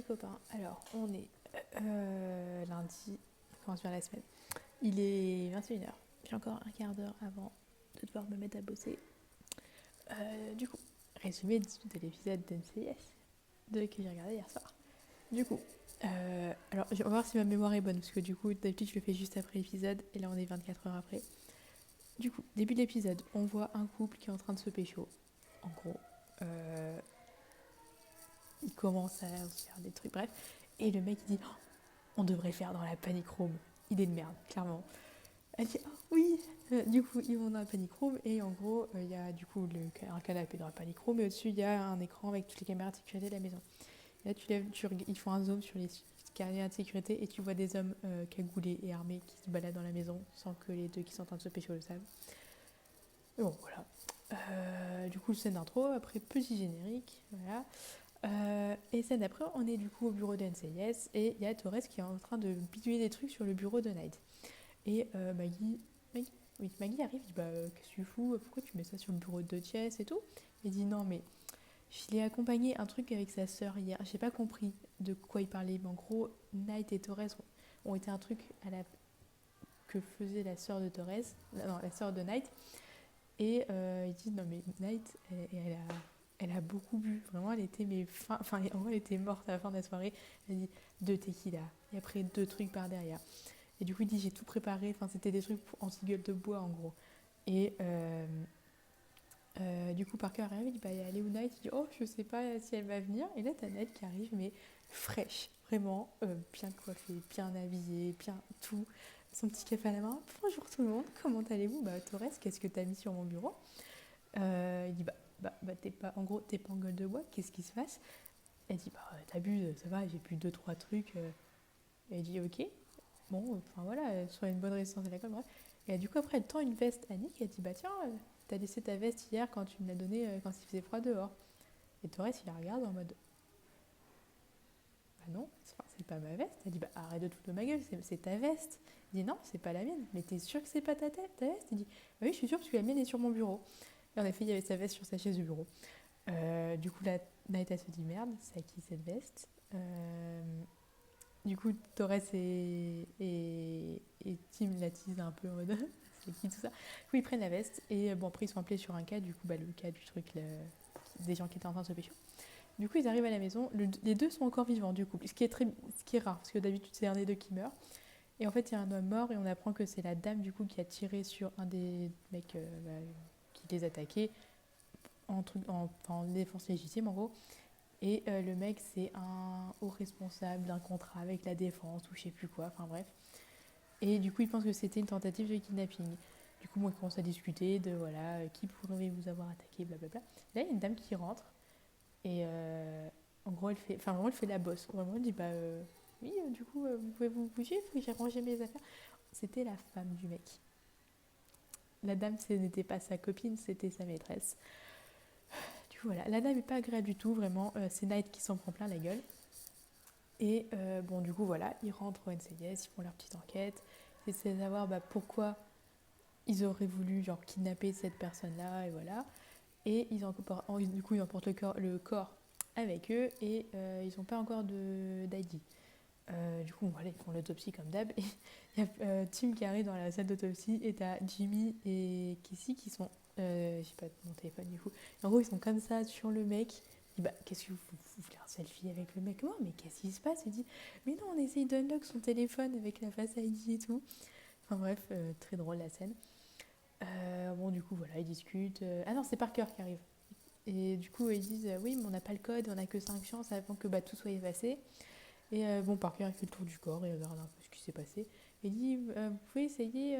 copains. Alors, on est lundi, on commence bien la semaine. Il est 21h. J'ai encore un quart d'heure avant de devoir me mettre à bosser. Du coup, résumé de l'épisode d'NCIS que j'ai regardé hier soir. Du coup, alors on va voir si ma mémoire est bonne, parce que du coup, d'habitude, je le fais juste après l'épisode, et là, on est 24 heures après. Du coup, début de l'épisode, on voit un couple qui est en train de se pécho. En gros, il commence à faire des trucs, bref. Et le mec, il dit, oh, on devrait le faire dans la panic room. Idée de merde, clairement. Elle dit, oh, oui. Du coup, ils vont dans la panic room, et en gros, il y a du coup un canapé dans la panic room, et au-dessus, il y a un écran avec toutes les caméras de sécurité de la maison. Et là, ils font un zoom sur les caméras de sécurité, et tu vois des hommes cagoulés et armés qui se baladent dans la maison, sans que les deux qui sont en train de se pécho le savent. Et bon, voilà. Du coup, scène d'intro, après petit générique, voilà. Et scène d'après, on est du coup au bureau de NCIS et il y a Torres qui est en train de bidouiller des trucs sur le bureau de Knight. Et Maggie arrive, dit qu'est-ce que tu fous, pourquoi tu mets ça sur le bureau de Chess et tout. Il dit non mais je l'ai accompagné un truc avec sa sœur hier, j'ai pas compris de quoi il parlait, mais en gros Knight et Torres ont été un truc que faisait la sœur de Torres, non la sœur de Knight. Et il dit non mais Knight elle a beaucoup bu, vraiment elle était en gros elle était morte à la fin de la soirée. Elle dit 2 tequila et après 2 trucs par derrière. Et du coup il dit j'ai tout préparé, enfin c'était des trucs anti-gueule de bois en gros. Et du coup Parker arrive, il dit elle est où Knight? Il dit oh je sais pas si elle va venir. Et là t'as Knight qui arrive mais fraîche, vraiment bien coiffée, bien habillée, bien tout. Son petit café à la main. Bonjour tout le monde, comment allez-vous? Torres, qu'est-ce que t'as mis sur mon bureau? Il dit t'es pas, en gros t'es pas en gueule de bois, qu'est-ce qui se passe? Elle dit t'as bu, ça va, j'ai bu 2-3 trucs. Et elle dit ok, bon, enfin voilà, sur une bonne résistance à l'alcool, bref. Et du coup après elle tend une veste à Nick, elle dit tiens, t'as laissé ta veste hier quand tu me l'as donnée quand il faisait froid dehors. Et Torres il la regarde en mode non, c'est pas ma veste. Elle dit arrête de te foutre de ma gueule, c'est ta veste. Il dit non, c'est pas la mienne. Mais t'es sûr que c'est pas ta veste? Il dit oui, je suis sûre parce que la mienne est sur mon bureau. Et en effet, il y avait sa veste sur sa chaise du bureau. Du coup, la Naïta se dit merde, c'est à qui cette veste? Du coup, Torres et Tim la teasent un peu en mode c'est qui tout ça? Du coup, ils prennent la veste et bon, après, ils sont appelés sur un cas, du coup, le cas du truc, des gens qui étaient en train de se pécho. Du coup, ils arrivent à la maison. Les deux sont encore vivants, du coup, ce qui est rare, parce que d'habitude, c'est un des deux qui meurt. Et en fait, il y a un homme mort et on apprend que c'est la dame, du coup, qui a tiré sur un des mecs qui les attaquait en défense légitime, en gros. Et le mec, c'est un haut responsable d'un contrat avec la défense ou je sais plus quoi, enfin bref. Et du coup, il pense que c'était une tentative de kidnapping. Du coup, moi, il commence à discuter de voilà, qui pourrait vous avoir attaqué, blablabla. Là, il y a une dame qui rentre. Et en gros, elle fait la bosse. Vraiment, elle dit oui, du coup, vous pouvez vous bouger, il faut que j'ai rangé mes affaires. C'était la femme du mec. La dame, ce n'était pas sa copine, c'était sa maîtresse. Du coup, voilà, la dame n'est pas agréable du tout, vraiment. C'est Knight qui s'en prend plein la gueule. Et bon, du coup, voilà, ils rentrent au NCIS, ils font leur petite enquête. Ils essaient de savoir pourquoi ils auraient voulu genre kidnapper cette personne-là, et voilà. Et du coup, ils emportent le corps avec eux et ils n'ont pas encore d'ID. Du coup, voilà, ils font l'autopsie comme d'hab. Et il y a Tim qui arrive dans la salle d'autopsie et t'as Jimmy et Casey qui sont. Je sais pas mon téléphone du coup. Et en gros, ils sont comme ça sur le mec. Il dit qu'est-ce que vous voulez un selfie avec le mec? Mais qu'est-ce qui se passe? Il dit mais non, on essaye d'unlock son téléphone avec la face ID et tout. Enfin bref, très drôle la scène. Bon, du coup, voilà, ils discutent. Ah non, c'est Parker qui arrive. Et du coup, ils disent oui, mais on n'a pas le code, on n'a que 5 chances avant que tout soit effacé. Et bon, Parker, il fait le tour du corps et regarde un peu ce qui s'est passé. Et il dit vous pouvez essayer.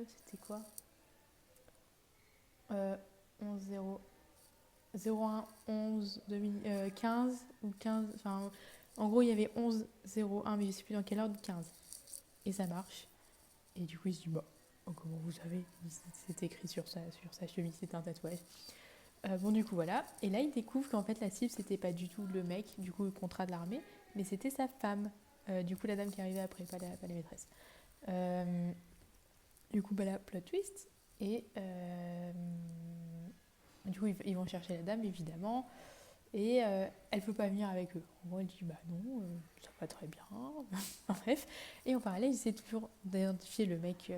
C'était quoi 11 0 01 11 15 ou 15. Enfin, en gros, il y avait 11 01, mais je sais plus dans quelle ordre, 15. Et ça marche. Et du coup, il se dit comment vous savez? C'est écrit sur sa chemise, c'est un tatouage. Bon, du coup, voilà. Et là, il découvre qu'en fait, la cible, c'était pas du tout le mec, du coup, le contrat de l'armée, mais c'était sa femme. Du coup, la dame qui arrivait après, pas la maîtresse. Du coup, la plot twist. Et du coup, ils vont chercher la dame, évidemment. et elle veut pas venir avec eux. En gros, elle dit bah non, ça va très bien. Enfin, bref. Et en parallèle, ils essaient toujours d'identifier le mec,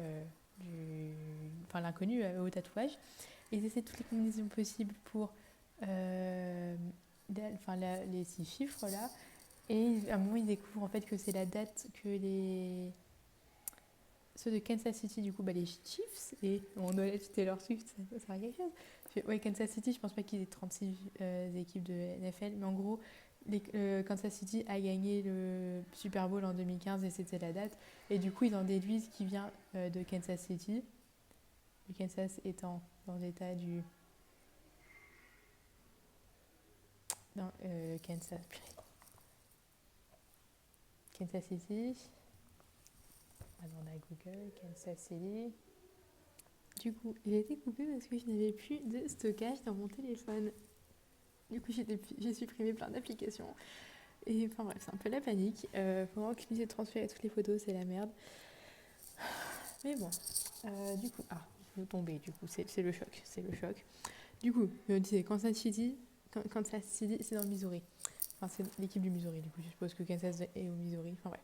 enfin l'inconnu au tatouage. Et ils essaient toutes les combinaisons possibles pour les 6 chiffres là. Et à un moment, ils découvrent en fait que c'est la date que ceux de Kansas City, du coup, les Chiefs, et on doit être Taylor Swift, ça sert à quelque chose. Ouais, Kansas City, je pense pas qu'il y ait 36 équipes de NFL, mais en gros, Kansas City a gagné le Super Bowl en 2015 et c'était la date. Et du coup, ils en déduisent qu'il vient de Kansas City, le Kansas étant dans l'état du. Dans Kansas City. On va demander à Google, Kansas City. Du coup, j'ai été coupée parce que je n'avais plus de stockage dans mon téléphone. Du coup, j'ai supprimé plein d'applications. Et enfin bref, c'est un peu la panique. Pendant que je me transférer toutes les photos, c'est la merde. Mais bon, du coup, je vais tomber, du coup, c'est le choc, c'est le choc. Du coup, je disais, Kansas City, c'est dans le Missouri. Enfin, c'est l'équipe du Missouri, du coup, je suppose que Kansas est au Missouri. Enfin, bref.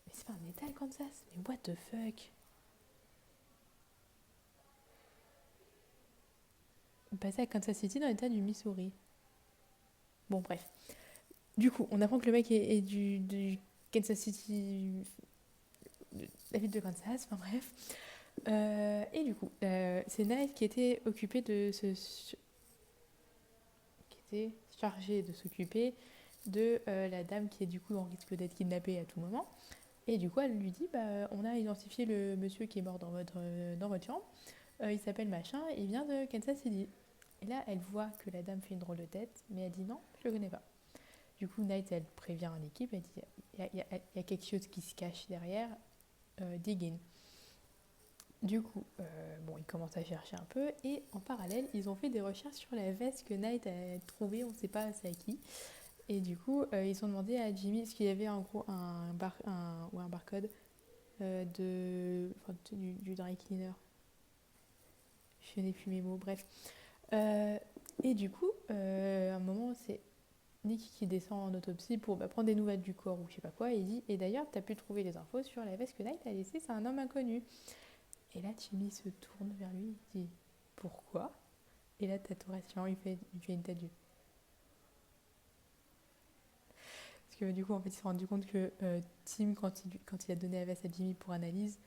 Mais c'est pas un état, le Kansas. Mais what the fuck? Passer à Kansas City dans l'état du Missouri. Bon, bref. Du coup, on apprend que le mec est du Kansas City, de la ville de Kansas, enfin bref. Et du coup, c'est Knight qui était occupé qui était chargé de s'occuper de la dame qui est du coup en risque d'être kidnappée à tout moment. Et du coup, elle lui dit, on a identifié le monsieur qui est mort dans votre chambre. Il s'appelle machin, il vient de Kansas City. Et là, elle voit que la dame fait une drôle de tête, mais elle dit non, je le connais pas. Du coup, Knight, elle prévient l'équipe, elle dit, il y a quelque chose qui se cache derrière, dig in. Du coup, ils commencent à chercher un peu et en parallèle, ils ont fait des recherches sur la veste que Knight a trouvée, on ne sait pas c'est à qui. Et du coup, ils ont demandé à Jimmy, est-ce qu'il y avait en gros un barcode du dry cleaner. Je n'ai plus mes mots, bref. Et du coup, à un moment, c'est Nick qui descend en autopsie pour prendre des nouvelles du corps ou je sais pas quoi. Et il dit, et d'ailleurs, tu as pu trouver des infos sur la veste que Knight a laissée, c'est un homme inconnu. Et là, Jimmy se tourne vers lui, il dit pourquoi? Et là, Tatoration, il fait une tête de. Parce que du coup, en fait, il s'est rendu compte que Tim, quand il a donné la veste à Jimmy pour analyse,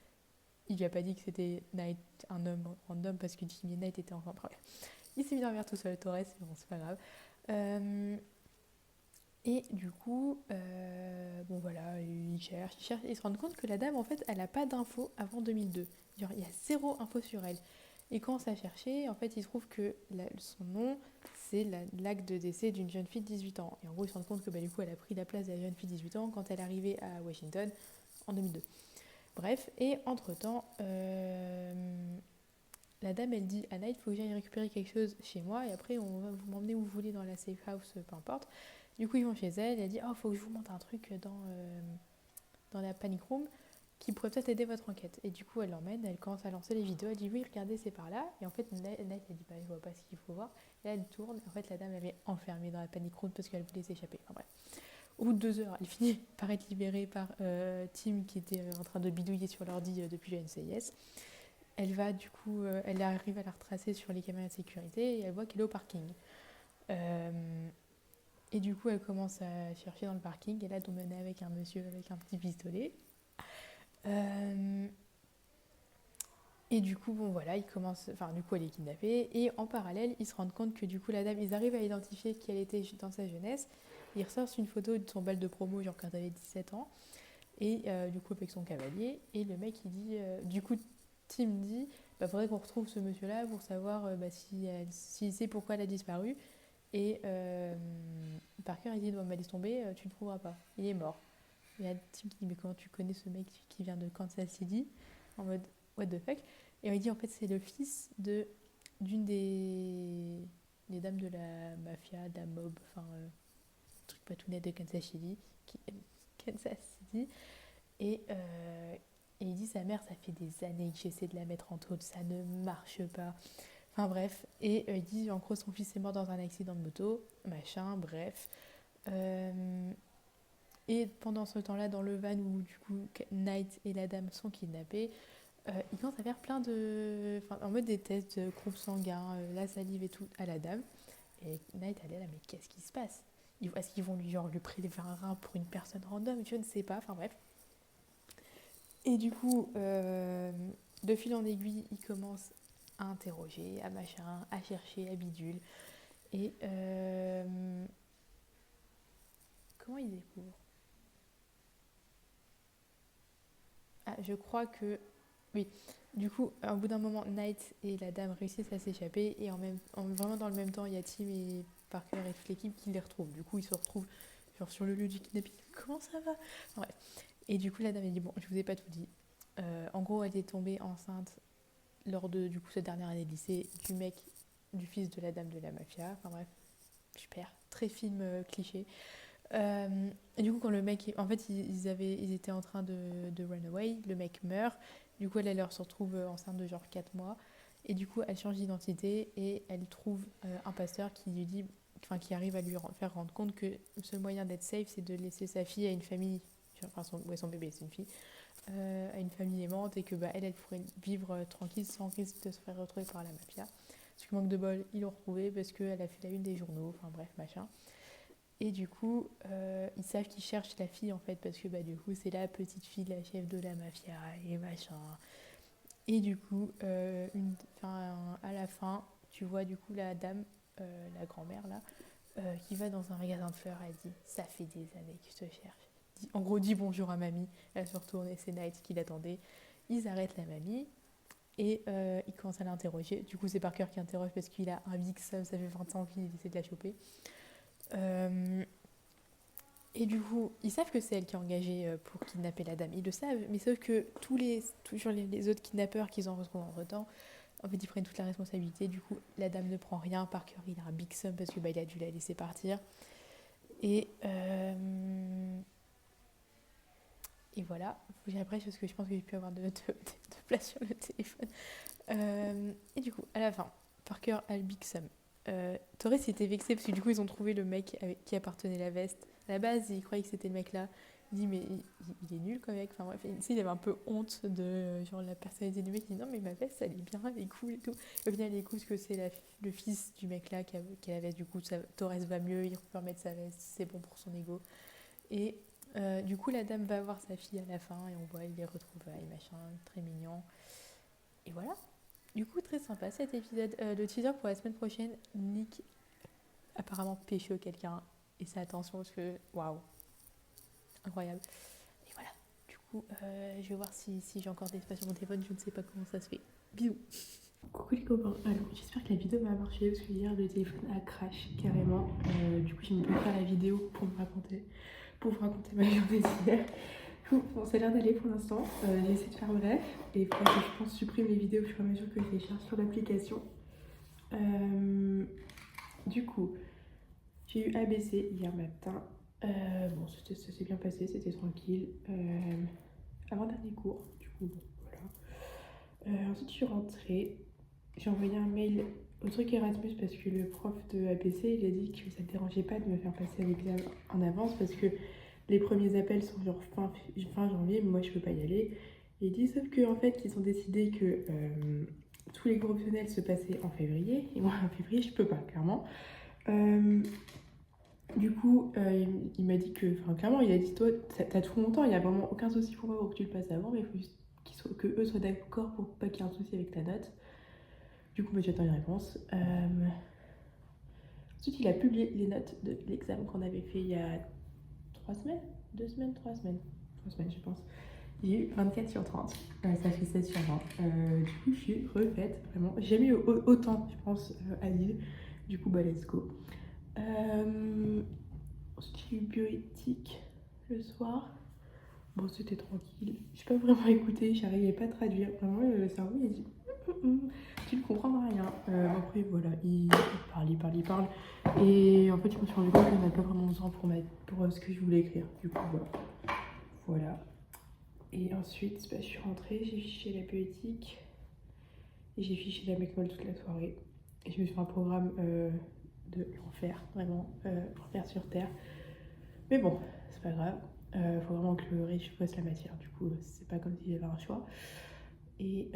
il lui a pas dit que c'était Knight, un homme random, parce que Jimmy et Knight étaient ensemble. Bref. Il s'est mis vers tout seul, Torres, mais bon, c'est pas grave. Et du coup, voilà, il cherche, et il se rend compte que la dame, en fait, elle n'a pas d'infos avant 2002. Il y a zéro info sur elle. Et quand ça cherchait, en fait, il trouve que son nom, c'est l'acte de décès d'une jeune fille de 18 ans. Et en gros, il se rend compte que du coup, elle a pris la place de la jeune fille de 18 ans quand elle est arrivée à Washington en 2002. Bref, et entre-temps, la dame, elle dit à Knight, il faut que j'aille récupérer quelque chose chez moi, et après, on va vous m'emmener où vous voulez dans la safe house, peu importe. Du coup, ils vont chez elle, elle dit, oh, il faut que je vous montre un truc dans la panic room qui pourrait peut-être aider votre enquête. Et du coup, elle l'emmène, elle commence à lancer les vidéos, elle dit, oui, regardez, c'est par là. Et en fait, Knight, elle dit, je vois pas ce qu'il faut voir. Et là, elle tourne, en fait, la dame, elle est enfermée dans la panic room parce qu'elle voulait s'échapper. Enfin bref. Au bout de 2 heures, elle finit par être libérée par Tim qui était en train de bidouiller sur l'ordi depuis la NCIS. Elle va du coup, elle arrive à la retracer sur les caméras de sécurité et elle voit qu'elle est au parking. Et du coup, elle commence à chercher dans le parking et là, elle tombe avec un monsieur avec un petit pistolet. Et du coup, il commence, du coup, elle est kidnappée et en parallèle, ils se rendent compte que du coup, la dame, ils arrivent à identifier qui elle était dans sa jeunesse. Ils ressortent une photo de son bal de promo, genre quand elle avait 17 ans, et du coup, avec son cavalier. Et le mec, il dit, du coup, Tim dit, faudrait qu'on retrouve ce monsieur-là pour savoir s'il sait pourquoi elle a disparu. Et Parker, il dit, laisse tomber, tu ne trouveras pas. Il est mort. Il y a Tim qui dit, mais comment tu connais ce mec qui vient de Kansas City? En mode, what the fuck? Et il dit, en fait, c'est le fils d'une des dames de la mafia, de la mob, truc pas tout net de Kansas City. Kansas City. Et il dit, sa mère, ça fait des années que j'essaie de la mettre en taule, ça ne marche pas. Enfin bref, et il dit en gros son fils est mort dans un accident de moto, machin, bref. Et pendant ce temps-là, dans le van où du coup Knight et la dame sont kidnappés, il commence à faire plein de... Enfin, en mode des tests de groupe sanguin, la salive et tout à la dame. Et Knight, elle est là, mais qu'est-ce qui se passe? Est-ce qu'ils vont lui prélever un rein pour une personne random? Je ne sais pas, enfin bref. Et du coup, de fil en aiguille, il commence à interroger, à machin, à chercher, à bidule. Et comment il découvre? Ah, je crois que... Oui, du coup, au bout d'un moment, Knight et la dame réussissent à s'échapper. Et vraiment dans le même temps, il y a Tim et Parker et toute l'équipe qui les retrouvent. Du coup, ils se retrouvent genre, sur le lieu du kidnapping. Comment ça va? Ouais. Et du coup, la dame, elle dit, bon, je vous ai pas tout dit. En gros, elle est tombée enceinte lors de du coup, cette dernière année de lycée du fils de la dame de la mafia. Enfin bref, super. Très film cliché. Et du coup, quand le mec... En fait, ils étaient en train de run away. Le mec meurt. Du coup, elle leur se retrouve enceinte de genre 4 mois. Et du coup, elle change d'identité et elle trouve un pasteur qui lui dit... Enfin, qui arrive à lui faire rendre compte que le seul moyen d'être safe, c'est de laisser sa fille à une famille... Enfin, son bébé, c'est une fille. À une famille aimante et que bah, elle pourrait vivre tranquille sans risque de se faire retrouver par la mafia. Ce qui manque de bol, ils l'ont retrouvée parce qu'elle a fait la une des journaux. Enfin bref, machin. Et du coup, ils savent qu'ils cherchent la fille en fait, parce que bah, du coup, c'est la petite fille de la chef de la mafia et machin. Et du coup, à la fin, tu vois du coup la dame, la grand-mère là, qui va dans un magasin de fleurs. Elle dit: ça fait des années que je te cherche. En gros, dis bonjour à mamie. Elle se retourne et c'est Knight qui l'attendait. Ils arrêtent la mamie et ils commencent à l'interroger. Du coup, c'est Parker qui interroge parce qu'il a un big ça fait 20 ans qu'il essaie de la choper. Et du coup, ils savent que c'est elle qui est engagée pour kidnapper la dame. Ils le savent, mais sauf que toujours les autres kidnappeurs qu'ils en retrouvent entre-temps, en fait, ils prennent toute la responsabilité. Du coup, la dame ne prend rien. Parker, il a un big sum parce que bah, il a dû la laisser partir. Et, et voilà. Faut que j'apprenne parce que je pense que j'ai pu avoir de place sur le téléphone. Et du coup, à la fin, Parker a le big sum. Torres était vexé parce que du coup ils ont trouvé le mec avec qui appartenait la veste. À la base, il croyait que c'était le mec là. Il dit mais il est nul comme mec. Enfin bref, il avait un peu honte de genre la personnalité du mec. Il dit non mais ma veste elle est bien, elle est cool et tout. Et au final il découvre que c'est le fils du mec là qui a la veste. Du coup Torres va mieux, il peut remettre sa veste, c'est bon pour son ego. Et du coup la dame va voir sa fille à la fin et on voit il les retrouvailles machin, très mignon. Et voilà. Du coup, très sympa cet épisode. Le teaser pour la semaine prochaine, Nick apparemment pécho quelqu'un. Et c'est attention parce que, waouh, incroyable. Et voilà. Du coup, je vais voir si j'ai encore des espaces sur mon téléphone. Je ne sais pas comment ça se fait. Bisous. Coucou les copains. Alors, j'espère que la vidéo va marcher parce que hier, le téléphone a crash carrément. Du coup, je ne peux pas faire la vidéo pour vous raconter ma journée d'hier. Bon, ça a l'air d'aller pour l'instant. J'ai essayé de faire bref et il faudrait que je pense supprime les vidéos au fur et à mesure que je les cherche sur l'application. Du coup, j'ai eu ABC hier matin. Bon, ça s'est bien passé, c'était tranquille. Avant-dernier cours, du coup, bon, voilà. Ensuite, je suis rentrée. J'ai envoyé un mail au truc Erasmus parce que le prof de ABC, il a dit que ça ne dérangeait pas de me faire passer à l'examen en avance parce que les premiers appels sont genre fin janvier, mais moi je peux pas y aller. Et il dit sauf que en fait ils ont décidé que tous les cours optionnels se passaient en février, et moi en février je peux pas, clairement. Du coup, il m'a dit que, enfin clairement, il a dit toi t'as tout mon temps, il y a vraiment aucun souci pour moi pour que tu le passes avant, mais il faut juste que eux soient d'accord pour pas qu'il y ait un souci avec ta note. Du coup, j'attends une réponse. Ensuite, il a publié les notes de l'examen qu'on avait fait il y a 3 semaines, 2 semaines, 3 semaines, 3 semaines je pense. J'ai eu 24 sur 30, ça fait 16 sur 20. Du coup, je suis refaite, vraiment. J'ai jamais eu autant, je pense, à Lille. Du coup, bah, let's go. Ensuite, j'ai eu bioéthique le soir. Bon, c'était tranquille. Je n'ai pas vraiment écouté, j'arrivais pas à traduire. Vraiment, le cerveau, il a dit tu ne comprends rien. Après, voilà, il parle. Et en fait, je me suis rendu compte qu'il n'y en a pas vraiment besoin pour ce que je voulais écrire. Du coup, voilà. Et ensuite, bah, je suis rentrée, j'ai fiché la bioéthique et j'ai fiché la McMoll toute la soirée. Et je me suis fait un programme de l'enfer, vraiment, l'enfer sur Terre. Mais bon, c'est pas grave. Faut vraiment que le riche fasse la matière. Du coup, c'est pas comme si j'avais un choix. Et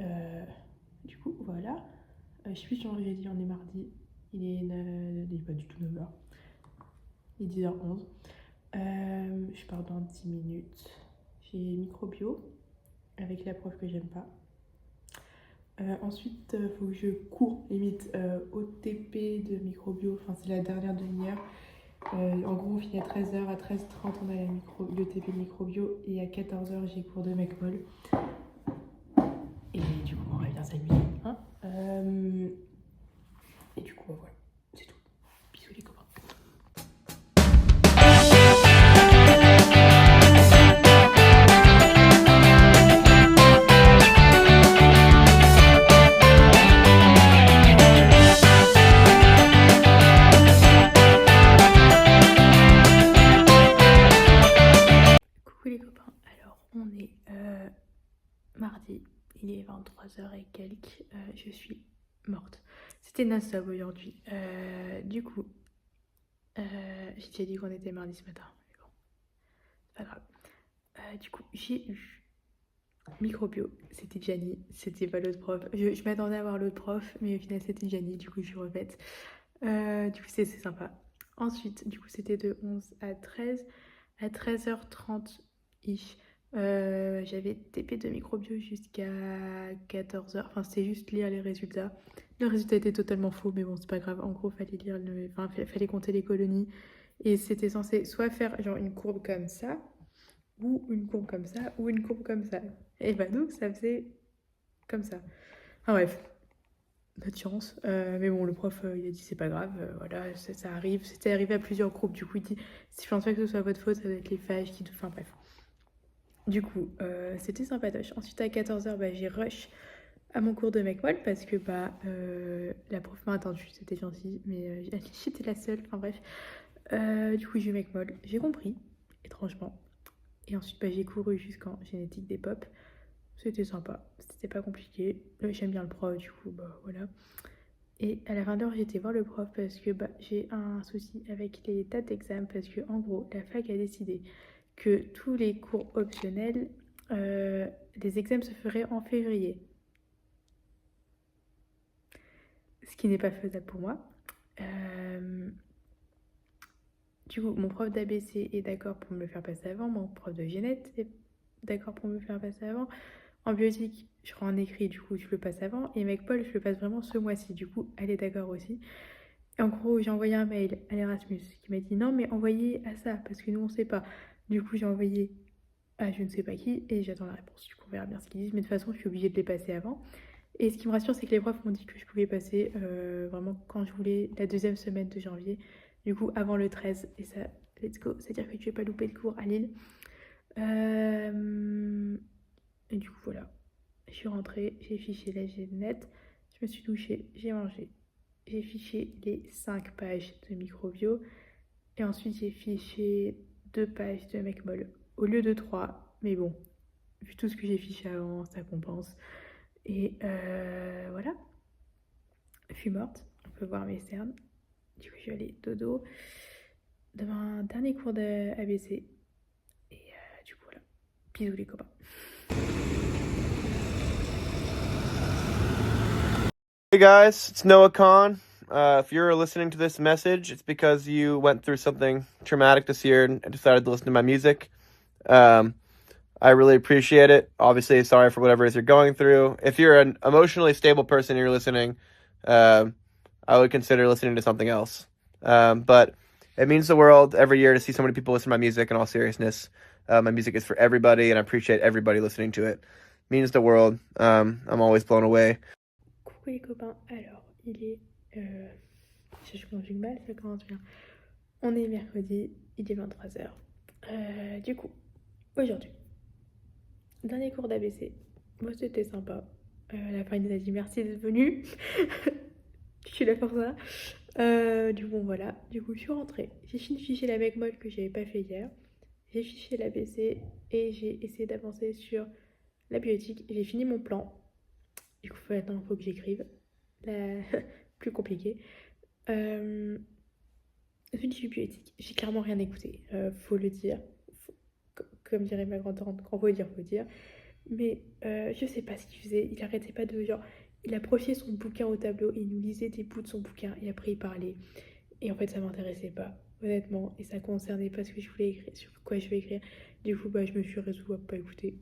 du coup, voilà. Je sais plus si j'ai dit, on est mardi. Il est pas du tout 9h. Il est 10h11. Je pars dans 10 minutes. J'ai microbio avec la prof que j'aime pas. Ensuite, faut que je cours limite au TP de microbio. Enfin, c'est la dernière demi-heure. En gros, on finit à 13h. À 13h30, on a le TP de microbio. Et à 14h, j'ai cours de mecmol. Et du coup, on va bien s'amuser. Hein, et du coup, voilà. C'est tout. Bisous les copains. Coucou les copains. Alors, on est mardi. Il est 23h et quelques. Je suis morte. C'était non-stop aujourd'hui. Du coup, j'ai déjà dit qu'on était mardi ce matin. Mais bon, c'est pas grave. Du coup, j'ai eu microbio. C'était Gianni. C'était pas l'autre prof. Je m'attendais à voir l'autre prof, mais au final, c'était Gianni. Du coup, je suis refaite. Du coup, c'est sympa. Ensuite, du coup, c'était de 11 à 13. À 13h30 ish. J'avais TP de microbio jusqu'à 14h. Enfin, c'était juste lire les résultats. Le résultat était totalement faux, mais bon, c'est pas grave. En gros, fallait lire enfin, fallait compter les colonies. Et c'était censé soit faire genre une courbe comme ça, ou une courbe comme ça, ou une courbe comme ça. Et bah donc, ça faisait comme ça. Enfin bref, pas de chance. Mais bon, le prof, il a dit c'est pas grave, voilà, ça arrive. C'était arrivé à plusieurs groupes. Du coup, il dit si je pense pas que ce soit votre faute, ça doit être les phages qui. Enfin bref. Du coup, c'était sympatoche. Ensuite, à 14h, bah, j'ai rush à mon cours de mecmol parce que bah, la prof m'a attendue, c'était gentil, mais j'étais la seule. Enfin bref. Du coup, j'ai eu mecmol. J'ai compris, étrangement. Et ensuite, bah, j'ai couru jusqu'en génétique des pop. C'était sympa, c'était pas compliqué. J'aime bien le prof, du coup, bah voilà. Et à la fin de l'heure, j'ai été voir le prof parce que bah, j'ai un souci avec les dates d'examen parce que en gros, la fac a décidé que tous les cours optionnels, les examens se feraient en février. Ce qui n'est pas faisable pour moi. Du coup, mon prof d'ABC est d'accord pour me le faire passer avant, mon prof de Genète est d'accord pour me le faire passer avant. En biotique, je rends un écrit, du coup, je le passe avant. Et avec Paul, je le passe vraiment ce mois-ci. Du coup, elle est d'accord aussi. Et en gros, j'ai envoyé un mail à l'Erasmus qui m'a dit non, mais envoyez à ça, parce que nous, on sait pas. Du coup, j'ai envoyé à je ne sais pas qui et j'attends la réponse. Du coup, on verra bien ce qu'ils disent. Mais de toute façon, je suis obligée de les passer avant. Et ce qui me rassure, c'est que les profs m'ont dit que je pouvais passer vraiment quand je voulais la deuxième semaine de janvier. Du coup, avant le 13. Et ça, let's go. C'est-à-dire que tu vais pas louper le cours à Lille. Et du coup, voilà. Je suis rentrée, j'ai fiché la Genète, je me suis douchée, j'ai mangé. J'ai fiché les 5 pages de microbio. Et ensuite, j'ai fiché 2 pages de mecmol au lieu de 3. Mais bon, vu tout ce que j'ai fiché avant, ça compense. Et voilà. Je suis morte. On peut voir mes cernes. Du coup, je suis allée dodo. Demain, dernier cours de ABC. Et du coup, voilà. Bisous les copains. Hey guys, it's Noah Khan. If you're listening to this message, it's because you went through something traumatic this year and decided to listen to my music. I really appreciate it. Obviously, sorry for whatever it is you're going through. If you're an emotionally stable person and you're listening, I would consider listening to something else. But it means the world every year to see so many people listen to my music in all seriousness. My music is for everybody, and I appreciate everybody listening to it. It means the world. I'm always blown away. Coucou les copains, alors il est... je conjugue mal, ça commence bien. On est mercredi, il est 23h. Du coup, aujourd'hui, dernier cours d'ABC. Moi, c'était sympa. À la fin, il nous a dit merci d'être venu. Je suis là pour ça. Du coup, voilà. Du coup, je suis rentrée. J'ai fini de ficher la mecmol que j'avais pas fait hier. J'ai fiché l'ABC et j'ai essayé d'avancer sur la biotique. J'ai fini mon plan. Du coup, maintenant, il faut que j'écrive plus compliqué. Je ne suis plus éthique. J'ai clairement rien écouté, faut le dire. Comme dirait ma grand-tante, quand faut dire, faut dire. Mais je sais pas ce qu'il faisait. Il arrêtait pas de genre. Il approchait son bouquin au tableau et il nous lisait des bouts de son bouquin et après il parlait. Et en fait, ça m'intéressait pas, honnêtement. Et ça concernait pas ce que je voulais écrire, sur quoi je vais écrire. Du coup, je me suis résolue à pas écouter.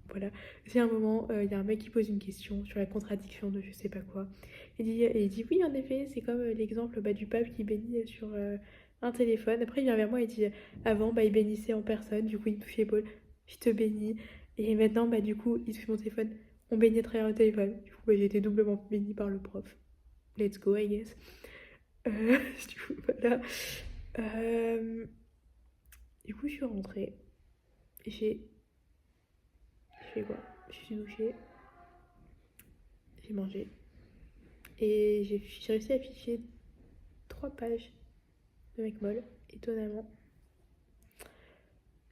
Voilà. C'est un moment, il y a un mec qui pose une question sur la contradiction de je sais pas quoi. Il dit oui, en effet, c'est comme l'exemple du pape qui bénit sur un téléphone. Après, il vient vers moi et dit avant, il bénissait en personne. Du coup, il me touche l'épaule. Je te bénis. Et maintenant, du coup, il touche mon téléphone. On bénit à travers le téléphone. Du coup, j'ai été doublement bénie par le prof. Let's go, I guess. Du coup, voilà. Du coup, je suis rentrée. J'ai fait quoi? Je suis douchée. J'ai mangé. Et j'ai réussi à afficher 3 pages de mec molle, étonnamment.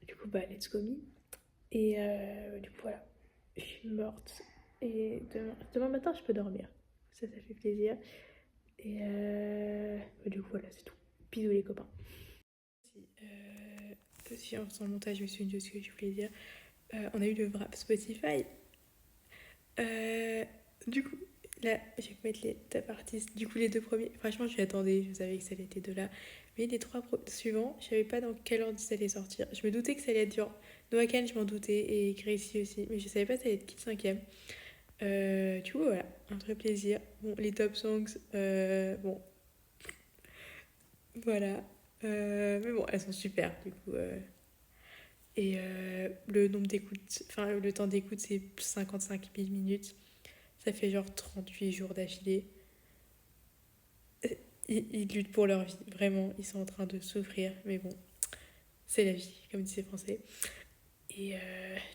Du coup, let's go me. Et du coup, voilà. Je suis morte. Et demain matin, je peux dormir. Ça fait plaisir. Et du coup, voilà, c'est tout. Bisous les copains. Si sans le montage, je me souviens de ce que je voulais dire. On a eu le wrap Spotify. Du coup, là, je vais mettre les top artistes. Du coup, les 2 premiers, franchement, je m'y attendais. Je savais que ça allait être les 2 là. Mais les 3 suivants, je savais pas dans quel ordre ça allait sortir. Je me doutais que ça allait être genre Noah Khan, je m'en doutais, et Gracie aussi. Mais je savais pas ça allait être qui le 5ème. Du coup, voilà, un vrai plaisir. Bon, les top songs, bon, voilà. Mais bon, elles sont super, du coup. Et le nombre d'écoutes, enfin, le temps d'écoute, c'est 55 000 minutes. Ça fait genre 38 jours d'affilée. Ils luttent pour leur vie, vraiment. Ils sont en train de souffrir, mais bon, c'est la vie, comme disent les Français. Et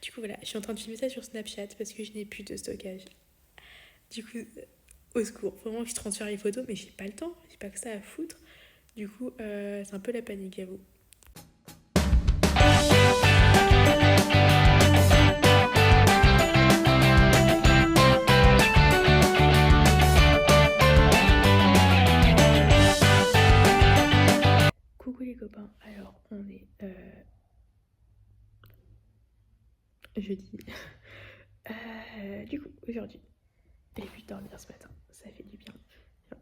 du coup, voilà, je suis en train de filmer ça sur Snapchat parce que je n'ai plus de stockage. Du coup, au secours, vraiment que je transfère les photos, mais j'ai pas le temps, j'ai pas que ça à foutre. Du coup, c'est un peu la panique, j'avoue. Coucou les copains, alors on est jeudi. Du coup, aujourd'hui, j'ai pu dormir ce matin, ça fait du bien.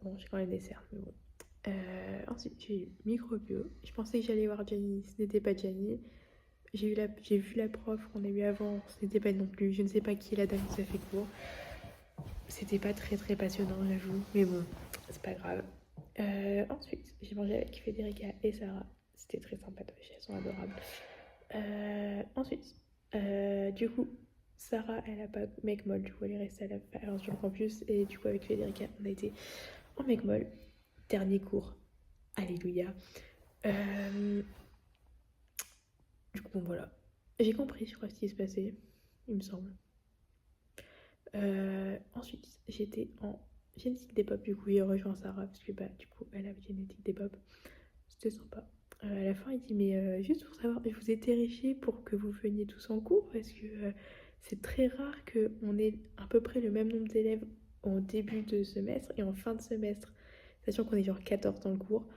Bon, j'ai quand même des cernes, mais bon. Ensuite, j'ai eu microbio. Je pensais que j'allais voir Gianni, ce n'était pas Gianni. J'ai vu la prof qu'on a eu avant, ce n'était pas non plus. Je ne sais pas qui est la dame qui a fait cours. C'était pas très très passionnant, j'avoue, mais bon, c'est pas grave. Ensuite, j'ai mangé avec Federica et Sarah. C'était très sympatoche, elles sont adorables. Ensuite, du coup, Sarah, elle a pas mec molle, du coup, elle est restée alors sur le campus. Et du coup, avec Federica, on a été en mec molle. Dernier cours. Alléluia. Du coup, bon, voilà. J'ai compris sur quoi ce qui se passait, il me semble. Ensuite, j'étais en génétique des pop, du coup, j'ai rejoint Sarah parce que, du coup, elle avait génétique des pop. C'était sympa. À la fin, il dit, mais juste pour savoir, je vous ai terrifié pour que vous veniez tous en cours parce que c'est très rare qu'on ait à peu près le même nombre d'élèves en début de semestre et en fin de semestre, sachant qu'on est genre 14 dans le cours.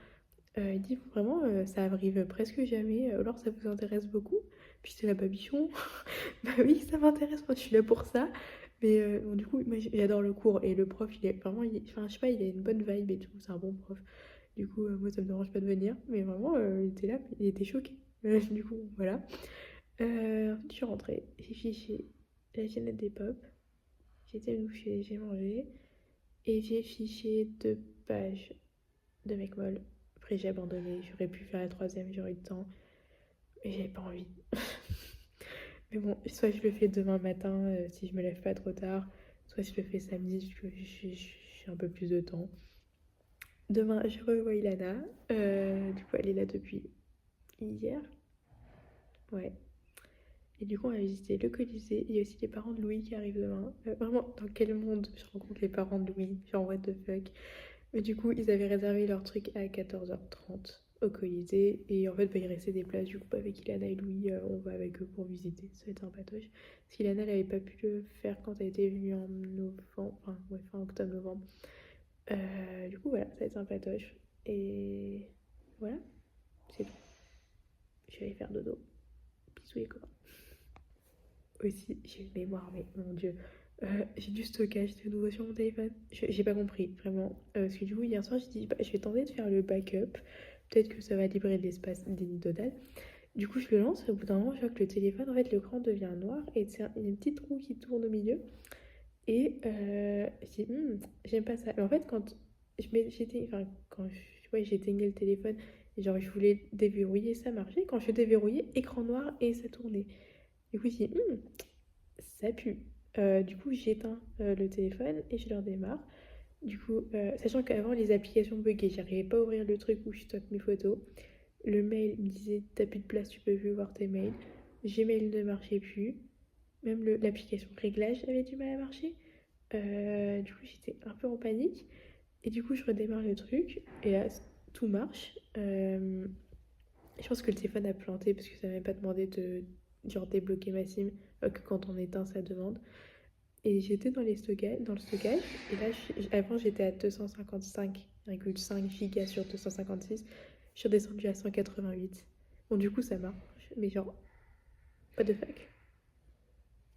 Il dit vraiment, ça arrive presque jamais, alors ça vous intéresse beaucoup? Puis c'est la babichon. Bah oui, ça m'intéresse, moi je suis là pour ça. Mais bon, du coup, moi j'adore le cours et le prof, il est vraiment, enfin, je sais pas, il a une bonne vibe et tout, c'est un bon prof. Du coup, moi ça me dérange pas de venir, mais vraiment, il était là, il était choqué. Du coup, voilà. Ensuite, je suis rentrée, j'ai fiché la chaînette des pop, j'ai été me doucher, j'ai mangé, et j'ai fiché 2 pages de mec molle. Après, j'ai abandonné, j'aurais pu faire la 3ème, j'aurais eu le temps, mais j'avais pas envie. Mais bon, soit je le fais demain matin si je me lève pas trop tard, soit je le fais samedi, j'ai un peu plus de temps. Demain, je revois Ilana. Du coup, elle est là depuis hier. Ouais. Et du coup, on va visiter le Colisée. Il y a aussi les parents de Louis qui arrivent demain. Vraiment, dans quel monde je rencontre les parents de Louis? Genre, what the fuck? Mais du coup, ils avaient réservé leur truc à 14h30 au Colisée. Et en fait, il restait des places. Du coup, avec Ilana et Louis, on va avec eux pour visiter. Ça va être sympatoche. Parce qu'Ilana, elle avait pas pu le faire quand elle était venue en novembre. Enfin, ouais, fin octobre-novembre. Du coup, voilà, ça va être sympatoche. Et voilà, c'est tout. Je vais aller faire dodo. Bisous les copains. Aussi, j'ai une mémoire, mais mon dieu. J'ai du stockage de nouveau sur mon téléphone. J'ai pas compris, vraiment. Parce que du coup, hier soir, j'ai dit, bah, je vais tenter de faire le backup. Peut-être que ça va libérer de l'espace des nidodales. Du coup, je le lance et au bout d'un moment, je vois que le téléphone, en fait, l'écran devient noir et il y a une petite roue qui tourne au milieu. Et je dis, j'aime pas ça. Mais en fait, quand j'éteignais le téléphone, et genre je voulais déverrouiller, ça marchait. Quand je déverrouillais, écran noir et ça tournait. Du coup, je dis, ça pue. Du coup, j'éteins le téléphone et je le redémarre. Du coup, sachant qu'avant, les applications buggaient, j'arrivais pas à ouvrir le truc où je stocke mes photos. Le mail me disait, t'as plus de place, tu peux plus voir tes mails. Gmail ne marchait plus. Même l'application réglage avait du mal à marcher. Du coup, j'étais un peu en panique. Et du coup, je redémarre le truc. Et là, tout marche. Je pense que le téléphone a planté parce que ça m'avait pas demandé de genre débloquer ma SIM. Que quand on éteint, ça demande. Et j'étais dans le stockage. Et là, avant, j'étais à 255,5 gigas sur 256. Je suis redescendue à 188. Bon, du coup, ça marche. Mais genre, what the fuck.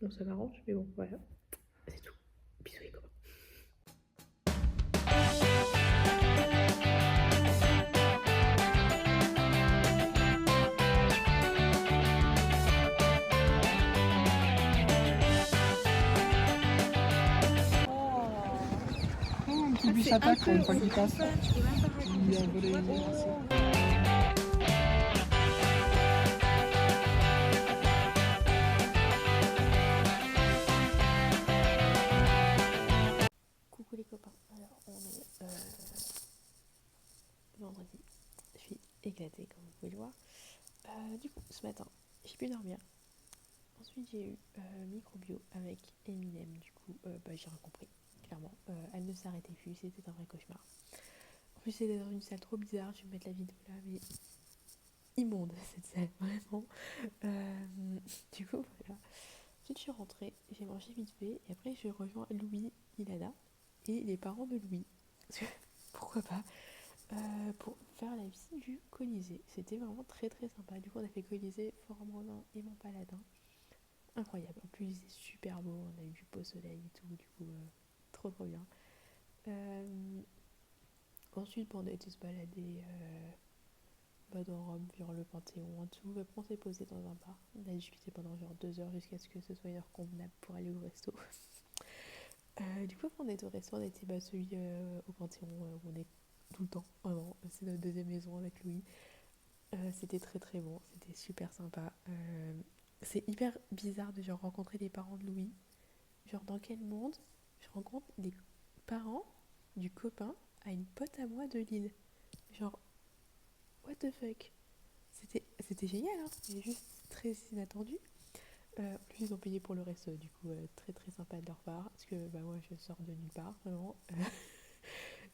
Bon, ça m'arrange. Mais bon, voilà. C'est tout. Bisous les copains. Qui lui s'attaque pour une fois qu'il passe. Il a volé une merci. Coucou les copains, alors on est vendredi, je suis éclatée comme vous pouvez le voir. Du coup ce matin j'ai pu dormir, ensuite j'ai eu microbio avec Eminem, du coup j'ai rien compris, clairement, elle ne s'arrêtait plus, c'était un vrai cauchemar. En plus c'était dans une salle trop bizarre, je vais mettre la vidéo là, mais immonde cette salle, vraiment. Du coup voilà, ensuite je suis rentrée, j'ai mangé vite fait et après je rejoins Louis, Ilana et les parents de Louis. Pourquoi pas, pour faire la visite du Colisée. C'était vraiment très très sympa. Du coup, on a fait Colisée, Forum Romain et Mont Paladin. Incroyable. En plus, c'est super beau. On a eu du beau soleil et tout. Du coup, trop trop bien. Ensuite, on a été se balader dans Rome, vers le Panthéon en tout. Après, on s'est posé dans un bar. On a discuté pendant genre 2 heures jusqu'à ce que ce soit une heure convenable pour aller au resto. Du coup, après, on est au resto. On a été celui au Panthéon où on est tout le temps, vraiment. C'est notre deuxième maison avec Louis. C'était très très bon, c'était super sympa. C'est hyper bizarre de genre rencontrer les parents de Louis. Genre dans quel monde je rencontre les parents du copain à une pote à moi de Lille. Genre, what the fuck. C'était génial, hein, mais juste très inattendu. En plus, ils ont payé pour le resto, du coup, très très sympa de leur part. Parce que moi, je sors de nulle part, vraiment.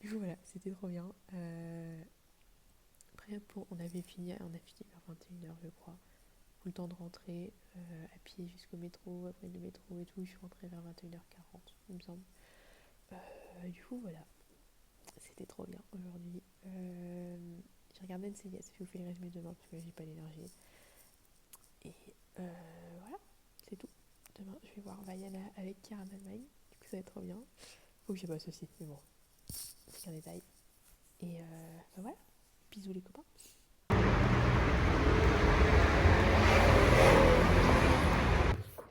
Du coup, voilà, c'était trop bien. Après, on a fini vers 21h, je crois. Le temps de rentrer à pied jusqu'au métro, après le métro et tout, je suis rentrée vers 21h40, il me semble. Du coup, voilà, c'était trop bien aujourd'hui. J'ai regardé une série, je vous fais le résumé demain parce que j'ai pas l'énergie. Et voilà, c'est tout. Demain, je vais voir Vaiana avec Kira en Allemagne, du coup, ça va être trop bien. Faut que je bosse aussi, mais bon, c'est qu'un détail. Et voilà, bisous les copains.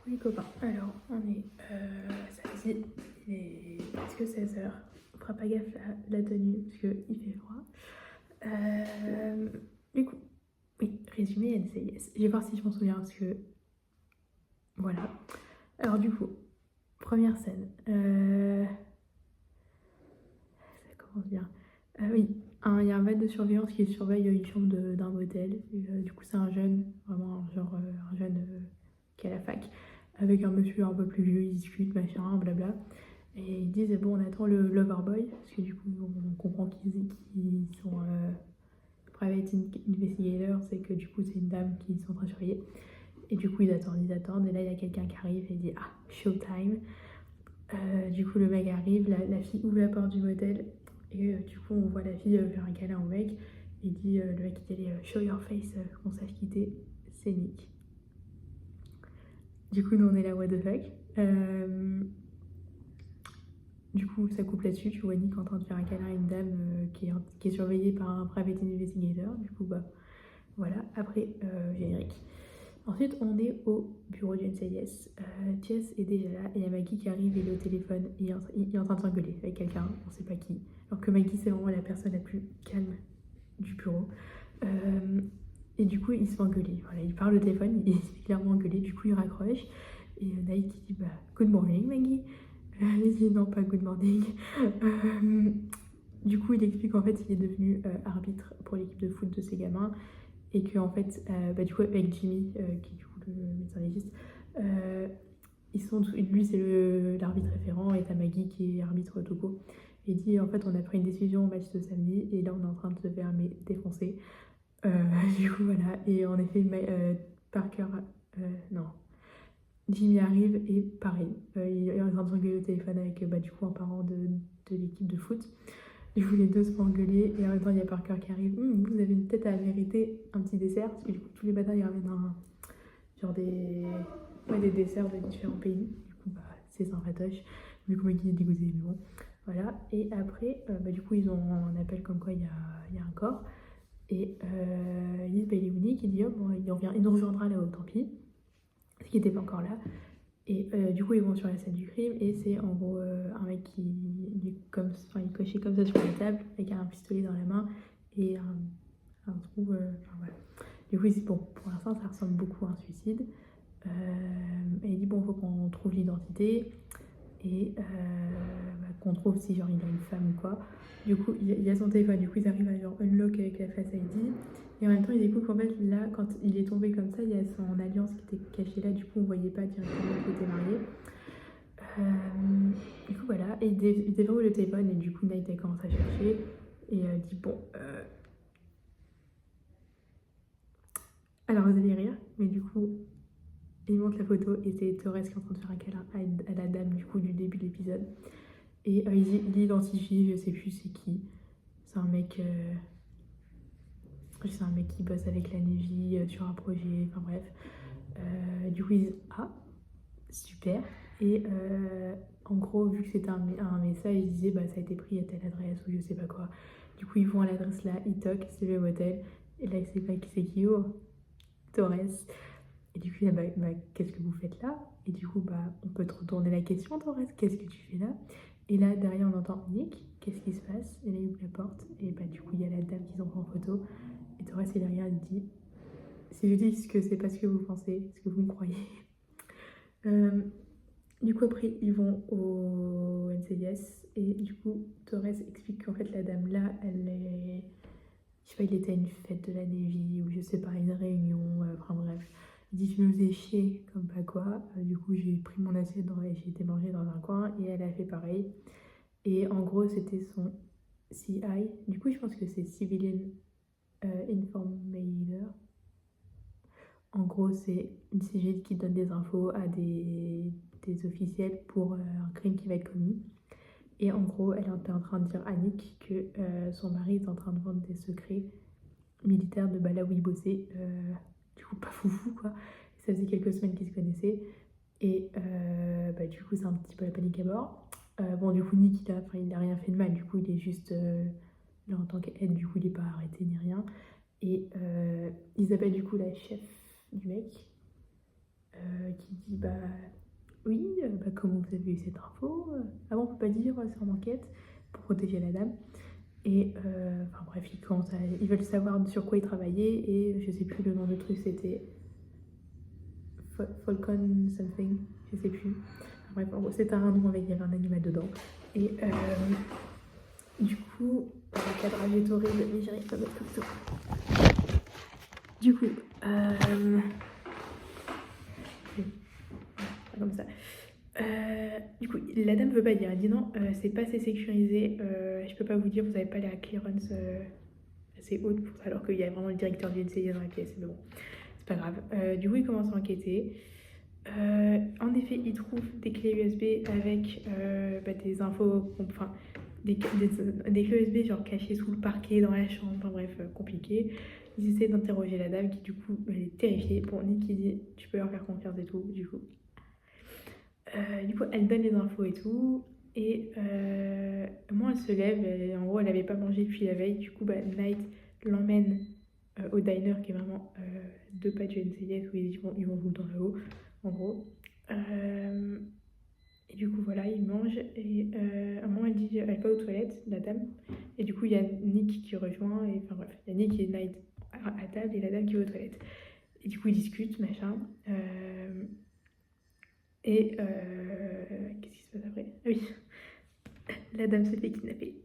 Les copains, alors on est samedi, il est presque 16h. On fera pas gaffe à la tenue parce qu'il fait froid. Du coup, oui, résumé NCIS. Je vais voir si je m'en souviens parce que. Voilà. Alors, du coup, première scène. Ça commence bien. Oui, il y a un maître de surveillance qui surveille une chambre d'un motel. Et, du coup, c'est un jeune, vraiment un jeune qui est à la fac, avec un monsieur un peu plus vieux, ils discutent, machin, blabla. Et ils disent, bon, on attend le Loverboy, parce que du coup, on comprend qu'ils sont private investigators, c'est que du coup, c'est une dame qu'ils sont en train de surveiller. Et du coup, ils attendent, et là, il y a quelqu'un qui arrive et dit, showtime. Du coup, le mec arrive, la fille ouvre la porte du motel, Et du coup, on voit la fille faire un câlin au mec. Il dit, le mec qui dit allez, show your face, qu'on sache quitter, c'est Nick. Du coup, nous on est là, what the fuck. Du coup, ça coupe là-dessus. Tu vois Nick en train de faire un câlin à une dame qui est surveillée par un private investigator. Du coup, bah voilà. Après, générique. Ensuite, on est au bureau du NCIS. Jess est déjà là et il y a Maggie qui arrive, il est au téléphone et il est en train de s'engueuler avec quelqu'un, on sait pas qui. Alors que Maggie, c'est vraiment la personne la plus calme du bureau. Et du coup, il se fait engueuler. Voilà, il parle au téléphone, il est clairement engueulé. Du coup, il raccroche. Et Nate qui dit bah, good morning, Maggie. Il dit non, pas good morning. Du coup, il explique qu'en fait, il est devenu arbitre pour l'équipe de foot de ses gamins. Et que en fait, bah, du coup, avec Jimmy, qui est du coup le médecin légiste, lui c'est l'arbitre référent et t'as Maggie qui est arbitre Togo. Et il dit en fait on a pris une décision au match de samedi et là on est en train de se faire défoncer. Du coup voilà, et en effet Parker, non, Jimmy arrive et pareil, il est en train de s'engueuler au téléphone avec bah, du coup un parent de l'équipe de foot. Du coup, les deux se font engueuler et en même temps, il y a Parker qui arrive. Vous avez une tête à mériter un petit dessert. Parce que du coup, tous les matins, ils ramènent genre des desserts de différents pays. Du coup, bah, c'est sympatoche. Du coup, mec, il est dégoûté, mais bon. Voilà. Et après, bah, du coup, ils ont un appel comme quoi il y a un corps. Et ils disent, bah, il est unique. Il dit, oh, bon, il nous reviendra là-haut, tant pis. Parce qu'il n'était pas encore là. Et du coup, ils vont sur la scène du crime et c'est en gros un mec il est coché comme ça sur la table avec un pistolet dans la main et un trou. Enfin, voilà. Du coup, bon, pour l'instant, ça ressemble beaucoup à un suicide. Et il dit bon, faut qu'on trouve l'identité et bah, qu'on trouve si genre il a une femme ou quoi. Du coup, il a son téléphone. Du coup, ils arrivent à genre unlock avec la Face ID. Et en même temps, il découvre qu'en fait, là, quand il est tombé comme ça, il y a son alliance qui était cachée là. Du coup, on voyait pas directement qu'il était marié. Du coup, voilà. Et il déverrouille le téléphone. Et du coup, Nate commence à chercher. Et dit bon. Alors, vous allez rire. Mais du coup, il montre la photo. Et c'est Torres qui est en train de faire un câlin à la dame du coup du début de l'épisode. Et il l'identifie. Je sais plus c'est qui. C'est un mec. C'est un mec qui bosse avec la Navy sur un projet, enfin bref. Du coup, ils disent ah, super. Et en gros, vu que c'était un message, ils disaient bah ça a été pris à telle adresse ou je sais pas quoi. Du coup, ils vont à l'adresse là, ils toquent, c'est le motel. Et là, ils savent pas qui c'est qui, oh, Torres. Et du coup, bah, qu'est-ce que vous faites là? Et du coup, bah, on peut te retourner la question, Torres, qu'est-ce que tu fais là? Et là, derrière, on entend Nick, qu'est-ce qui se passe? Et là, il ouvre la porte. Et bah, du coup, il y a la dame qu'ils ont pris en photo. Et Torres, il regarde, il dit si je dis que c'est pas ce que vous pensez, ce que vous me croyez. Du coup, après, ils vont au NCIS. Et du coup, Torres explique qu'en fait, la dame là, elle est. Je sais pas, il était à une fête de la Navy ou je sais pas, une réunion, enfin bref. Il dit je me faisais chier comme pas quoi. Du coup, j'ai pris mon assiette et j'ai été manger dans un coin et elle a fait pareil. Et en gros, c'était son CI. Du coup, je pense que c'est Civilian Informator. En gros, c'est une CG qui donne des infos à des officiels pour un crime qui va être commis. Et en gros, elle était en train de dire à Nick que son mari est en train de vendre des secrets militaires de là où il bossait. Du coup, pas foufou quoi. Ça faisait quelques semaines qu'ils se connaissaient. Et bah, du coup, c'est un petit peu la panique à bord. Bon, du coup, Nick, il a rien fait de mal. Du coup, il est juste là en tant qu'aide. Du coup, il n'est pas arrêté ni rien. Et ils appellent du coup la chef du mec qui dit bah oui, bah, comment vous avez eu cette info? Avant, on peut pas dire, c'est en enquête pour protéger la dame. Et enfin bref, ils veulent savoir sur quoi ils travaillaient et je sais plus le nom du truc, c'était Falcon something, je sais plus. Enfin, bref, en gros, c'était un nom avec il y avait un animal dedans. Et du coup, le cadrage est horrible, mais j'arrive pas à mettre comme ça. Du coup, comme ça. Du coup, la dame veut pas dire. Elle dit non, c'est pas assez sécurisé. Je peux pas vous dire, vous avez pas la clearance assez haute pour ça, alors qu'il y a vraiment le directeur du NCIS dans la pièce. Mais bon, c'est pas grave. Du coup, il commence à enquêter. En effet, il trouve des clés USB avec des infos, enfin des clés USB genre cachées sous le parquet, dans la chambre, enfin bref, compliqué. Ils essaient d'interroger la dame qui du coup elle est terrifiée. Bon, Nick il dit tu peux leur faire confiance et tout, du coup. Elle donne les infos et tout. Et moi elle se lève, en gros elle avait pas mangé depuis la veille, du coup Night l'emmène au diner qui est vraiment 2 pas du NCIS où ils vont tout le temps là-haut, en gros. Et du coup, voilà, ils mangent. Et à un moment, elle va aux toilettes, la dame. Et du coup, il y a Nick qui rejoint. Et enfin bref, il y a Nick et Night à table et la dame qui va aux toilettes. Et du coup, ils discutent, machin. Qu'est-ce qui se passe après? Ah oui, la dame se fait kidnapper.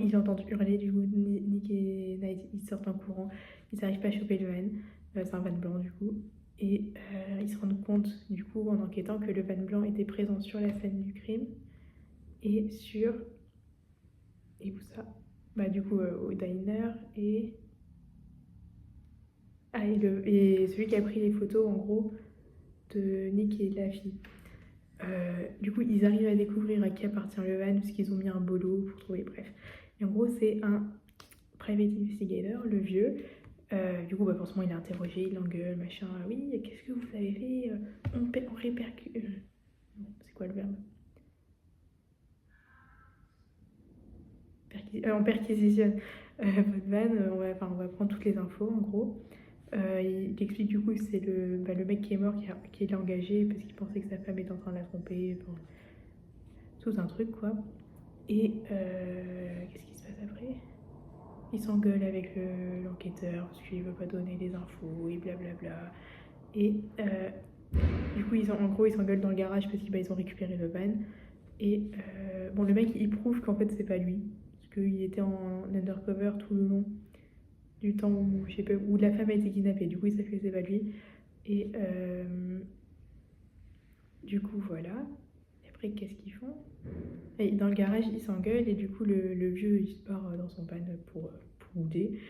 Ils entendent hurler, du coup, Nick et Night, ils sortent en courant. Ils n'arrivent pas à choper le van. C'est un van blanc, du coup. Et ils se rendent compte, du coup, en enquêtant, que le van blanc était présent sur la scène du crime et sur... Et où ça? Du coup, au diner et... Ah, et celui qui a pris les photos, en gros, de Nick et de la fille. Du coup, ils arrivent à découvrir à qui appartient le van, parce qu'ils ont mis un bolo pour trouver, bref. Et en gros, c'est un private investigator, le vieux. Du coup, forcément, il est interrogé, il l'engueule, machin. Oui, qu'est-ce que vous avez fait? On répercute... c'est quoi le verbe? On perquisitionne votre van, on va prendre toutes les infos, en gros. Il explique du coup que c'est le mec qui est mort qui l'a engagé parce qu'il pensait que sa femme était en train de la tromper. Enfin, tout un truc, quoi. Et qu'est-ce qui se passe après? Il s'engueule avec l'enquêteur parce qu'il veut pas donner les infos et blablabla. Et du coup, en gros, ils s'engueulent dans le garage parce qu'ils ont récupéré le van. Et le mec, il prouve qu'en fait, c'est pas lui. Parce qu'il était en undercover tout le long du temps où, je sais pas, où la femme a été kidnappée. Du coup, il savent que c'est pas lui. Et du coup, voilà. Et après, qu'est-ce qu'ils font? Et dans le garage, ils s'engueulent. Et du coup, le vieux, il se part dans son van pour bouder.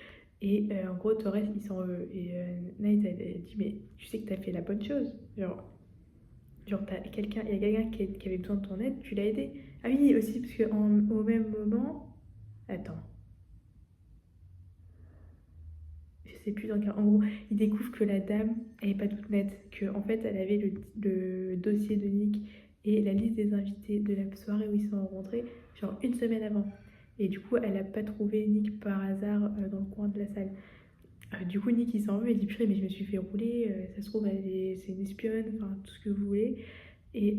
Et en gros, Torres, il s'en veut. Et Night, elle dit, mais tu sais que t'as fait la bonne chose. Genre il y a quelqu'un qui avait besoin de ton aide, tu l'as aidé. Ah oui, aussi, parce qu'au même moment... Attends. Je sais plus dans quel... En gros, il découvre que la dame, elle est pas toute nette. Qu'en fait, elle avait le dossier de Nick et la liste des invités de la soirée où ils se sont rencontrés, genre 1 semaine avant. Et du coup, elle a pas trouvé Nick par hasard dans le coin de la salle. Du coup, Nick, il s'en veut, il dit, purée, mais je me suis fait rouler, ça se trouve, c'est une espionne, enfin, tout ce que vous voulez. Et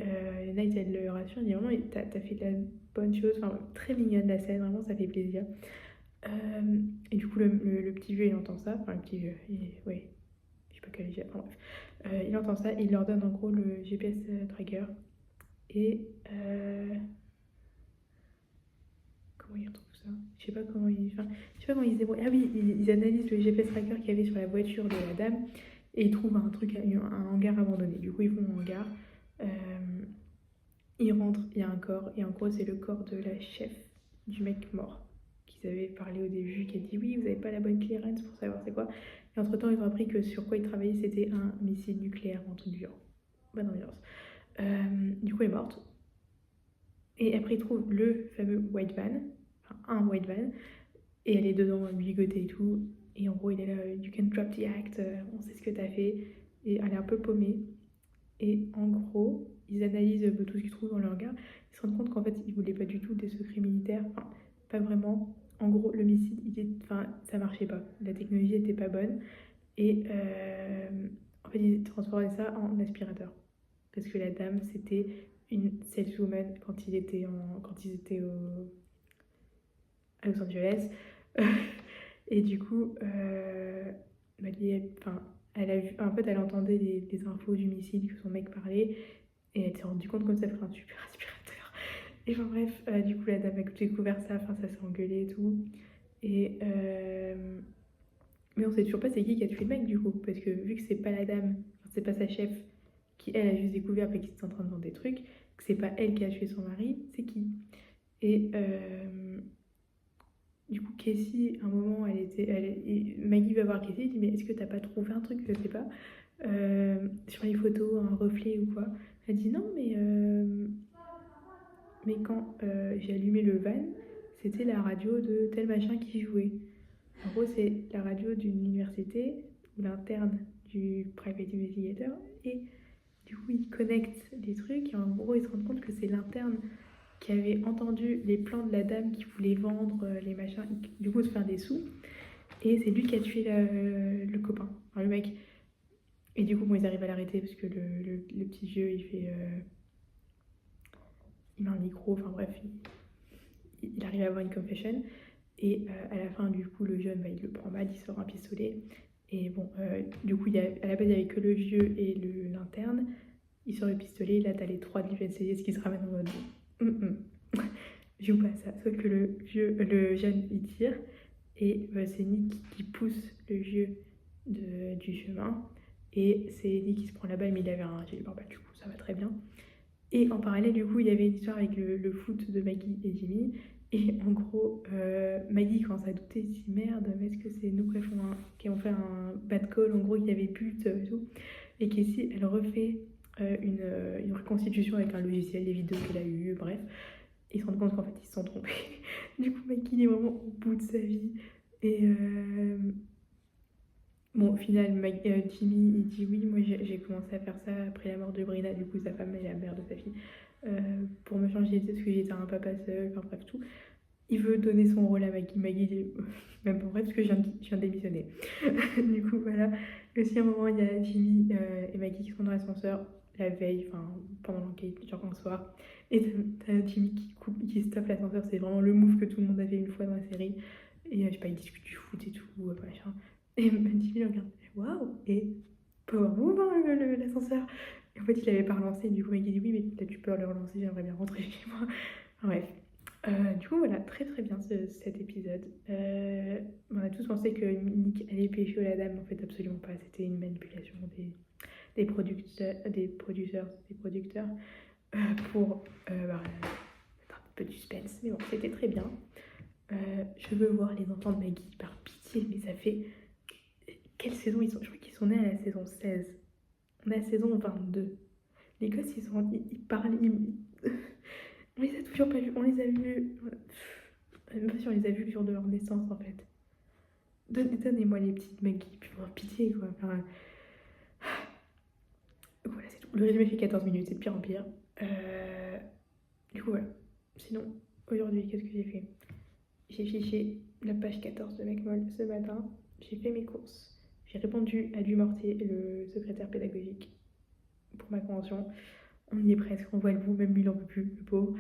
Night, elle le rassure, elle dit, vraiment, t'as fait de la bonne chose, enfin, très mignonne la scène, vraiment, ça fait plaisir. Et du coup, le petit vieux, il entend ça, enfin, le petit vieux, ouais, je sais pas quel âge, enfin, bref. Il entend ça, il leur donne en gros le GPS tracker. Et comment ils retrouvent ça? Je sais pas comment ils se débrouillent. Ah oui, ils analysent le GPS tracker qu'il y avait sur la voiture de la dame et ils trouvent un hangar abandonné. Du coup, ils vont au hangar, ils rentrent, il y a un corps et en gros, c'est le corps de la chef du mec mort qu'ils avaient parlé au début, qui a dit oui, vous avez pas la bonne clearance pour savoir c'est quoi. Et entre temps, ils ont appris que sur quoi ils travaillaient, c'était un missile nucléaire, un truc du genre. Bonne ambiance. Du coup, elle est morte. Et après, ils trouvent le fameux white van, enfin un white van, et elle est dedans, ligotée et tout. Et en gros, il est là, you can drop the act, on sait ce que t'as fait. Et elle est un peu paumée. Et en gros, ils analysent tout ce qu'ils trouvent dans leur regard. Ils se rendent compte qu'en fait, ils voulaient pas du tout des secrets militaires. Enfin, pas vraiment. En gros, le missile, ça marchait pas. La technologie était pas bonne. Et en fait, ils transformaient ça en aspirateur. Parce que la dame, c'était une saleswoman quand ils étaient à Los Angeles. Et du coup, elle a vu, en fait, elle entendait les infos du missile que son mec parlait. Et elle s'est rendue compte comme ça ferait un super aspirateur. Et enfin bref, du coup, la dame a découvert ça, ça s'est engueulé et tout. Et mais on sait toujours pas c'est qui a tué le mec du coup. Parce que vu que c'est pas la dame, c'est pas sa chef, qui elle a juste découvert parce qu'ils étaient en train de vendre des trucs, que c'est pas elle qui a tué son mari, c'est qui? Et du coup, Casey, à un moment, Maggie va voir Casey, elle dit mais est-ce que t'as pas trouvé un truc, je sais pas, sur les photos, un reflet ou quoi? Elle dit non, mais quand j'ai allumé le van, c'était la radio de tel machin qui jouait. En gros, c'est la radio d'une université ou l'interne du private investigator et du coup, ils connectent les trucs et en gros, ils se rendent compte que c'est l'interne qui avait entendu les plans de la dame qui voulait vendre les machins, du coup, se faire des sous. Et c'est lui qui a tué le copain, enfin, le mec. Et du coup, bon, ils arrivent à l'arrêter parce que le petit vieux, il fait. Il met un micro, enfin bref, il arrive à avoir une confession. Et à la fin, du coup, le jeune, bah, il le prend mal, il sort un pistolet. Et bon, du coup, à la base, il n'y avait que le vieux et l'interne. Il sort le pistolet, là, t'as les 3 de l'UNCS qui se ramènent en mode je joue pas à ça. Sauf que le jeune, il tire. Et c'est Nick qui pousse le vieux du chemin. Et c'est Nick qui se prend la balle, mais il avait un gilet pare-balles, du coup, ça va très bien. Et en parallèle, du coup, il y avait une histoire avec le foot de Maggie et Jimmy. Et en gros, Maggie commence à douter, elle se dit merde, mais est-ce que c'est nous qui ont fait un bad call, en gros, qu'il y avait but et tout. Et Casey, elle refait une reconstitution avec un logiciel, des vidéos qu'elle a eues, bref. Ils se rendent compte qu'en fait, ils se sont trompés. Du coup, Maggie, il est vraiment au bout de sa vie. Et bon, au final, Jimmy, il dit oui, moi j'ai commencé à faire ça après la mort de Brina, du coup, sa femme et la mère de sa fille, pour me changer d'idée, parce que j'étais un papa seul, enfin bref, tout. Il veut donner son rôle à Maggie. Maggie dit même pas vrai, parce que je viens de démissionner. Du coup, voilà. Aussi, à un moment, il y a Jimmy et Maggie qui sont dans l'ascenseur la veille, enfin, pendant l'enquête, genre un soir. Et t'as Jimmy qui stoppe l'ascenseur. C'est vraiment le move que tout le monde a fait une fois dans la série. Et je sais pas, ils discutent du foot et tout, machin. Et Jimmy le regarde, waouh! Et power move, hein, l'ascenseur. Et en fait, il avait pas relancé. Du coup, Maggie dit oui, mais là, tu peux le relancer, j'aimerais bien rentrer chez moi. Enfin, bref. Du coup, voilà, très très bien cet épisode. On a tous pensé que Nick allait pécho la dame, en fait, absolument pas. C'était une manipulation des producteurs pour mettre un peu de suspense. Mais bon, c'était très bien. Je veux voir les enfants de Maggie, par pitié, mais ça fait. Quelle saison ils sont? Je crois qu'ils sont nés à la saison 16. On est à la saison 22. Les gosses, ils parlent. On les a toujours pas vus. On les a vus. Même pas si on les a vus le jour de leur naissance, en fait. Donnez-moi les petites Maggie, puis pour pitié, quoi. Enfin, voilà, c'est tout. Le résumé fait 14 minutes, c'est de pire en pire. Du coup, voilà. Sinon, aujourd'hui, qu'est-ce que j'ai fait? J'ai fiché la page 14 de McMoll ce matin. J'ai fait mes courses. J'ai répondu à Du Mortier, le secrétaire pédagogique, pour ma convention. On y est presque, on voit le bout, même lui il en peut plus, le pauvre.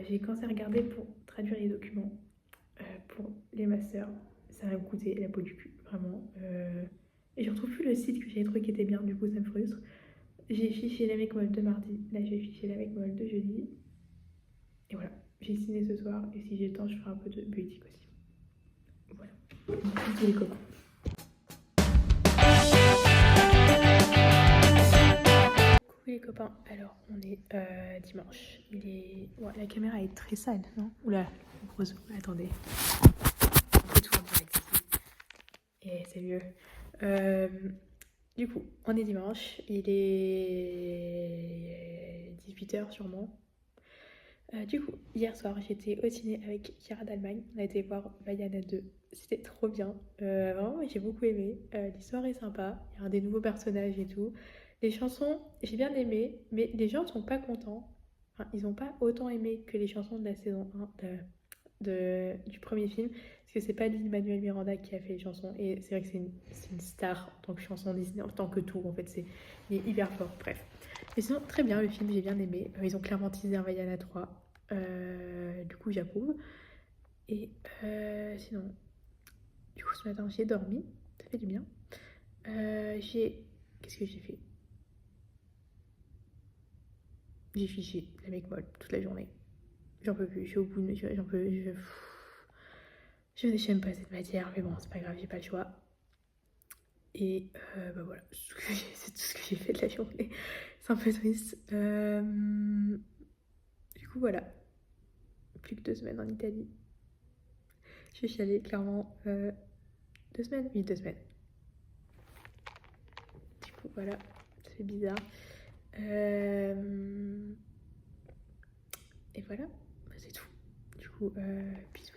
J'ai commencé à regarder pour traduire les documents pour les masters. Ça va me coûter la peau du cul, vraiment. Et je retrouve plus le site que j'avais trouvé qui était bien, du coup ça me frustre. J'ai fiché la McMoll de mardi, là j'ai fiché la McMoll de jeudi. Et voilà, j'ai ciné ce soir et si j'ai le temps, je ferai un peu de bioéthique aussi. Voilà, bisous les copains. Coucou les copains, alors on est dimanche. Ouais, la caméra est très sale, non? Oula, grosse. Attendez. On peut tout en direct ici. Et c'est mieux. Du coup, on est dimanche. Il est 18h sûrement. Du coup, hier soir, j'étais au ciné avec Chiara d'Allemagne. On a été voir Vaiana 2. C'était trop bien. Vraiment, j'ai beaucoup aimé. L'histoire est sympa. Il y a des nouveaux personnages et tout. Les chansons, j'ai bien aimé, mais les gens ne sont pas contents. Enfin, ils n'ont pas autant aimé que les chansons de la saison 1 du premier film. Parce que c'est pas Lin-Manuel Miranda qui a fait les chansons. Et c'est vrai que c'est une star en tant que chanson Disney, en tant que tout. En fait, il est hyper fort. Bref. Mais sinon, très bien le film, j'ai bien aimé. Ils ont clairement teasé un Vaiana 3. Du coup, j'approuve. Et sinon, du coup, ce matin, j'ai dormi. Ça fait du bien. Qu'est-ce que j'ai fait? J'ai fiché la McMoll toute la journée. J'en peux plus, je suis au bout de mes... J'en peux... Je n'aime pas cette matière, mais bon, c'est pas grave, j'ai pas le choix. Et bah voilà, c'est tout ce que j'ai fait de la journée. C'est un peu triste. Du coup, voilà. Plus que 2 semaines en Italie. Je suis chialée, clairement. 2 semaines? Oui, 2 semaines. Du coup, voilà. Ça fait bizarre. Et Et voilà, bah, c'est tout. Du coup, bisous.